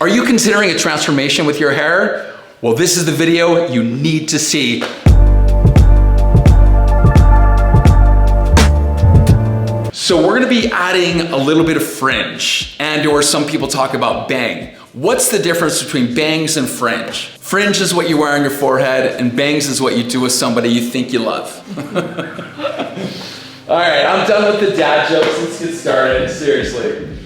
Are you considering a transformation with your hair? Well, this is the video you need to see. So we're gonna be adding a little bit of fringe, or some people talk about bang. What's the difference between bangs and fringe? Fringe is what you wear on your forehead, and bangs is what you do with somebody you think you love. All right, I'm done with the dad jokes. Let's get started, seriously.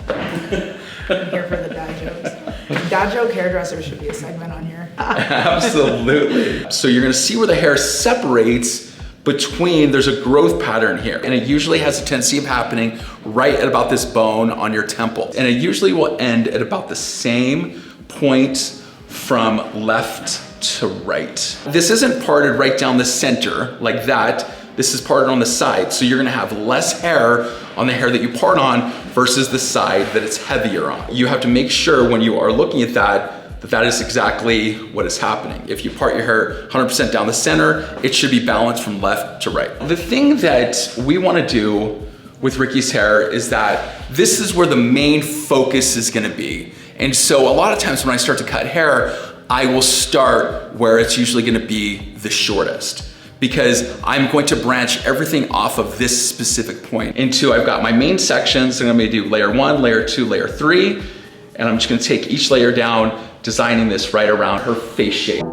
I'm here for the dad jokes. Dad joke hairdressers should be a segment on here. Absolutely. So you're gonna see where the hair separates between, there's a growth pattern here, and it usually has a tendency of happening right at about this bone on your temple. And it usually will end at about the same point from left to right. This isn't parted right down the center like that. This is parted on the side. So you're gonna have less hair on the hair that you part on versus the side that it's heavier on. You have to make sure when you are looking at that, that is exactly what is happening. If you part your hair 100% down the center, it should be balanced from left to right. The thing that we wanna do with Ricky's hair is that this is where the main focus is gonna be. And so a lot of times when I start to cut hair, I will start where it's usually gonna be the shortest, because I'm going to branch everything off of this specific point into, I've got my main sections. So I'm gonna do layer 1, layer 2, layer 3, and I'm just gonna take each layer down, designing this right around her face shape.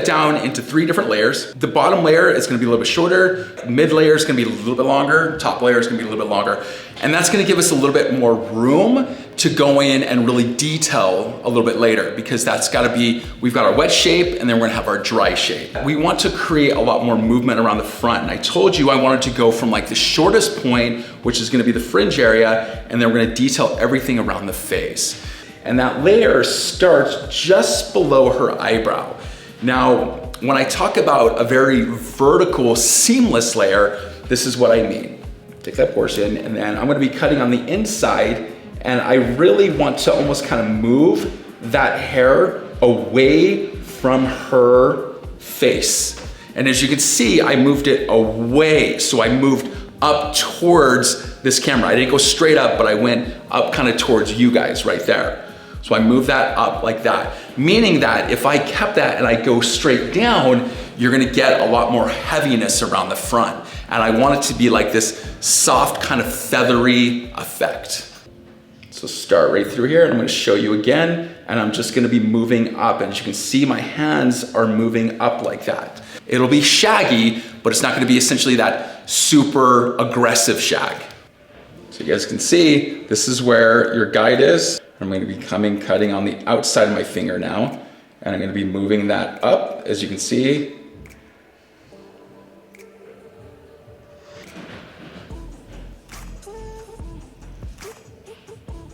Down into 3 different layers. The bottom layer is gonna be a little bit shorter, mid layer is gonna be a little bit longer, top layer is gonna be a little bit longer. And that's gonna give us a little bit more room to go in and really detail a little bit later, because that's gotta be, we've got our wet shape and then we're gonna have our dry shape. We want to create a lot more movement around the front. And I told you I wanted to go from like the shortest point, which is gonna be the fringe area, and then we're gonna detail everything around the face. And that layer starts just below her eyebrow. Now, when I talk about a very vertical, seamless layer, this is what I mean. Take that portion, and then I'm gonna be cutting on the inside, and I really want to almost kind of move that hair away from her face. And as you can see, I moved it away. So I moved up towards this camera. I didn't go straight up, but I went up kind of towards you guys right there. So I move that up like that, meaning that if I kept that and I go straight down, you're gonna get a lot more heaviness around the front. And I want it to be like this soft kind of feathery effect. So start right through here, and I'm gonna show you again, and I'm just gonna be moving up. And as you can see, my hands are moving up like that. It'll be shaggy, but it's not gonna be essentially that super aggressive shag. So you guys can see, this is where your guide is. I'm going to be cutting on the outside of my finger now, and I'm going to be moving that up, as you can see.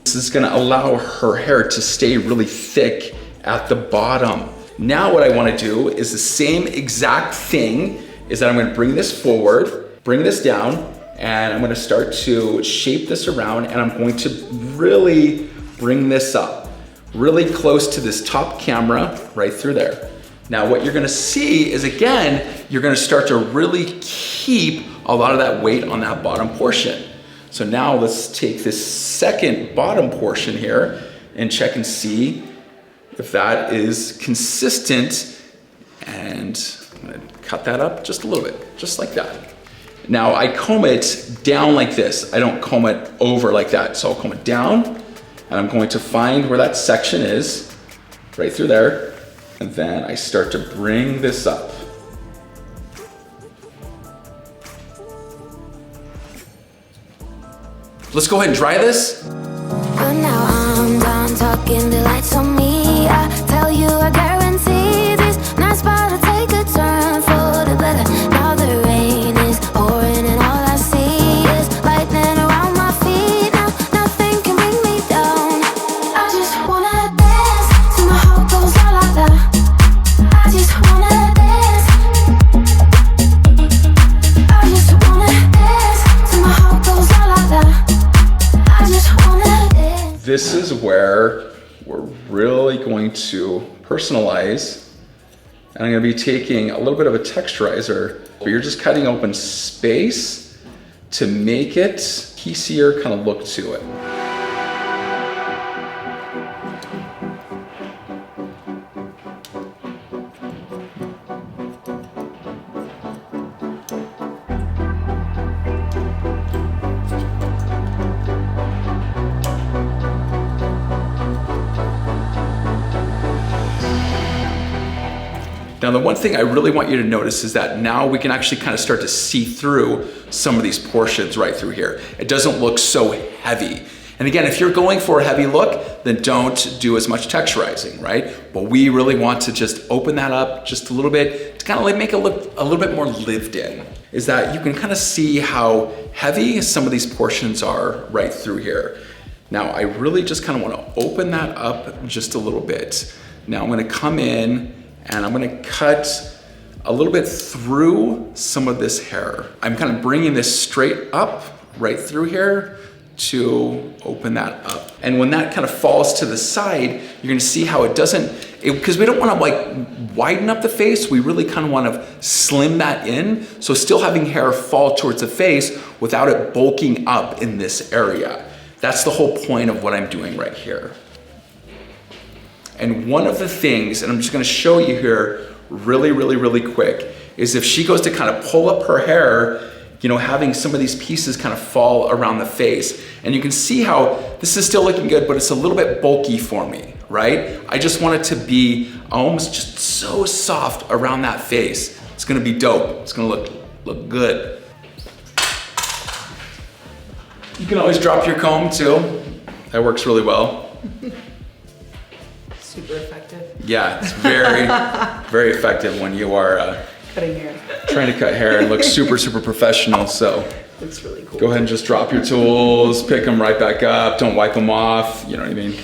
This is going to allow her hair to stay really thick at the bottom. Now what I want to do is the same exact thing, is that I'm going to bring this forward, bring this down, and I'm going to start to shape this around, and I'm going to really bring this up really close to this top camera right through there. Now what you're gonna see is, again, you're gonna start to really keep a lot of that weight on that bottom portion. So now let's take this second bottom portion here and check and see if that is consistent. And I'm gonna cut that up just a little bit, just like that. Now I comb it down like this. I don't comb it over like that. So I'll comb it down, and I'm going to find where that section is, right through there. And then I start to bring this up. Let's go ahead and dry this. But now I'm done talking, the lights on me. I tell you, I guarantee this night's about to take a turn for really going to personalize, and I'm gonna be taking a little bit of a texturizer, but you're just cutting open space to make it piecier kind of look to it. Now, the one thing I really want you to notice is that now we can actually kind of start to see through some of these portions right through here. It doesn't look so heavy. And again, if you're going for a heavy look, then don't do as much texturizing, right? But we really want to just open that up just a little bit to kind of like make it look a little bit more lived in. Is that you can kind of see how heavy some of these portions are right through here. Now, I really just kind of want to open that up just a little bit. Now I'm going to come in and I'm gonna cut a little bit through some of this hair. I'm kind of bringing this straight up right through here to open that up. And when that kind of falls to the side, you're gonna see how it doesn't, because we don't wanna like widen up the face, we really kind of wanna slim that in, so still having hair fall towards the face without it bulking up in this area. That's the whole point of what I'm doing right here. And one of the things, and I'm just gonna show you here really quick, is if she goes to kind of pull up her hair, you know, having some of these pieces kind of fall around the face. And you can see how this is still looking good, but it's a little bit bulky for me, right? I just want it to be almost just so soft around that face. It's gonna be dope. It's gonna look good. You can always drop your comb too. That works really well. Super effective. Yeah, it's very effective when you are Cutting hair. trying to cut hair and look super professional. So Looks really cool. go ahead and just drop your tools, pick them right back up, don't wipe them off, you know what I mean?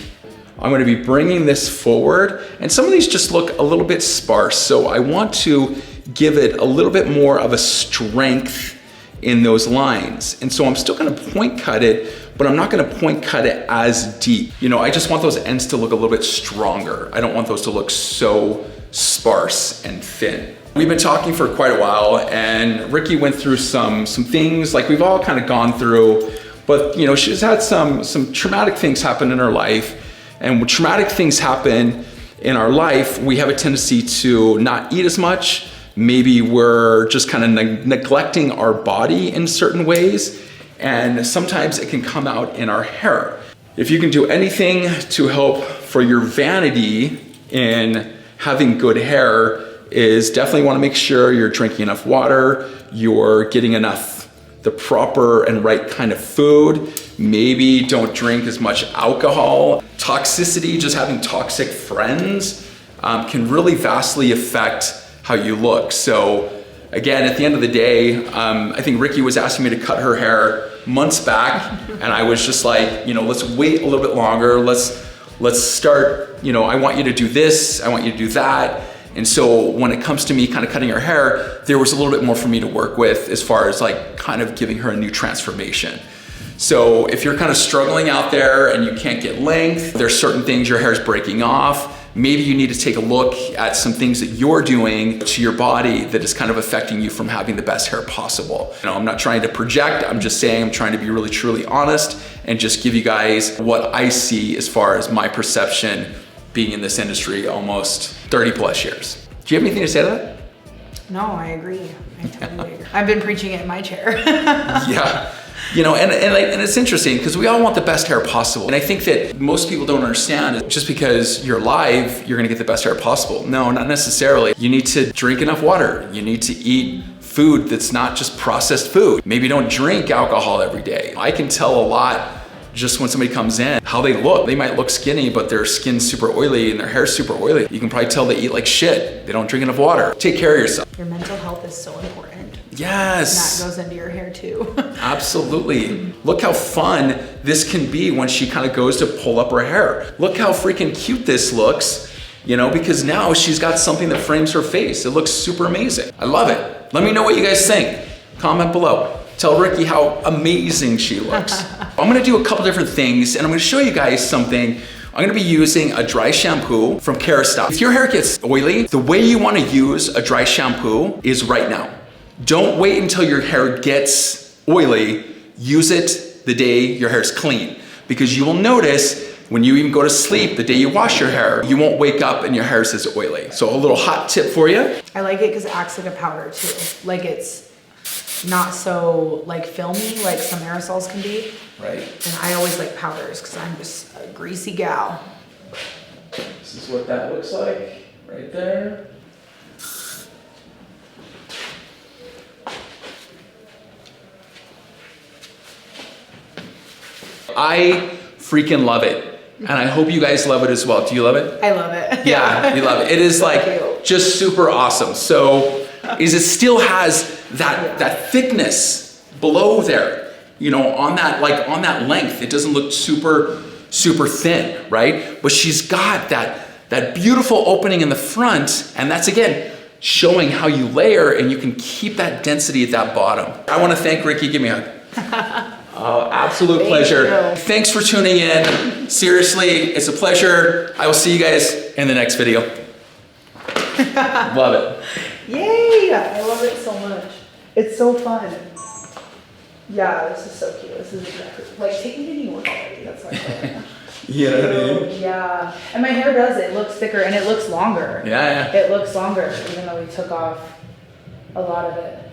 I'm gonna be bringing this forward, and some of these just look a little bit sparse, so I want to give it a little bit more of a strength in those lines. And so I'm still gonna point cut it, but I'm not gonna point cut it as deep. You know, I just want those ends to look a little bit stronger. I don't want those to look so sparse and thin. We've been talking for quite a while, and Ricky went through some things like we've all kind of gone through, but you know, she's had some traumatic things happen in her life. And when traumatic things happen in our life, we have a tendency to not eat as much. Maybe we're just kind of neglecting our body in certain ways, and sometimes it can come out in our hair. If you can do anything to help for your vanity in having good hair, is definitely want to make sure you're drinking enough water, you're getting enough, the proper and right kind of food. Maybe don't drink as much alcohol. Toxicity, just having toxic friends, can really vastly affect how you look. So again, at the end of the day, I think Ricky was asking me to cut her hair months back, and I was just like, you know, let's wait a little bit longer. Let's start, you know, I want you to do this, I want you to do that. And so when it comes to me kind of cutting her hair, there was a little bit more for me to work with as far as like kind of giving her a new transformation. So if you're kind of struggling out there and you can't get length, there's certain things your hair is breaking off, maybe you need to take a look at some things that you're doing to your body that is kind of affecting you from having the best hair possible. You know, I'm not trying to project, I'm just saying I'm trying to be really truly honest and just give you guys what I see as far as my perception being in this industry almost 30 plus years. Do you have anything to say to that? No, I agree. I totally agree. I've been preaching it in my chair. Yeah. You know, and it's interesting because we all want the best hair possible. And I think that most people don't understand is just because you're live, you're gonna get the best hair possible. No, not necessarily. You need to drink enough water. You need to eat food that's not just processed food. Maybe don't drink alcohol every day. I can tell a lot just when somebody comes in, how they look. They might look skinny, but their skin's super oily and their hair's super oily. You can probably tell they eat like shit. They don't drink enough water. Take care of yourself. Your mental health is so important. Yes. And that goes into your hair too. Absolutely. Look how fun this can be when she kind of goes to pull up her hair. Look how freaking cute this looks, you know, because now she's got something that frames her face. It looks super amazing. I love it. Let me know what you guys think. Comment below. Tell Ricky how amazing she looks. I'm gonna do a couple different things, and I'm gonna show you guys something I'm gonna be using a dry shampoo from Kerastase. If your hair gets oily, the way you wanna use a dry shampoo is right now. Don't wait until your hair gets oily. Use it the day your hair's clean, because you will notice when you even go to sleep, the day you wash your hair, you won't wake up and your hair is oily. So a little hot tip for you. I like it because it acts like a powder too. Like it's not so like filmy like some aerosols can be. Right. And I always like powders because I'm just a greasy gal. This is what that looks like right there. I freaking love it. And I hope you guys love it as well. Do you love it? I love it. Yeah, you love it. It is like Thank you. just super awesome. So is it still has that thickness below there, you know, on that length. It doesn't look super thin, right? But she's got that beautiful opening in the front, and that's again showing how you layer and you can keep that density at that bottom. I want to thank Ricky. Give me a hug. Oh, absolute pleasure. you. Thanks for tuning in. Seriously, it's a pleasure. I will see you guys in the next video. Love it. Yay! I love it so much. It's so fun. Yeah, this is so cute. This is exactly like take me to New York already. That's what I feel. You know what I mean? Yeah, and my hair does it. It looks thicker and it looks longer. Yeah. It looks longer even though we took off a lot of it.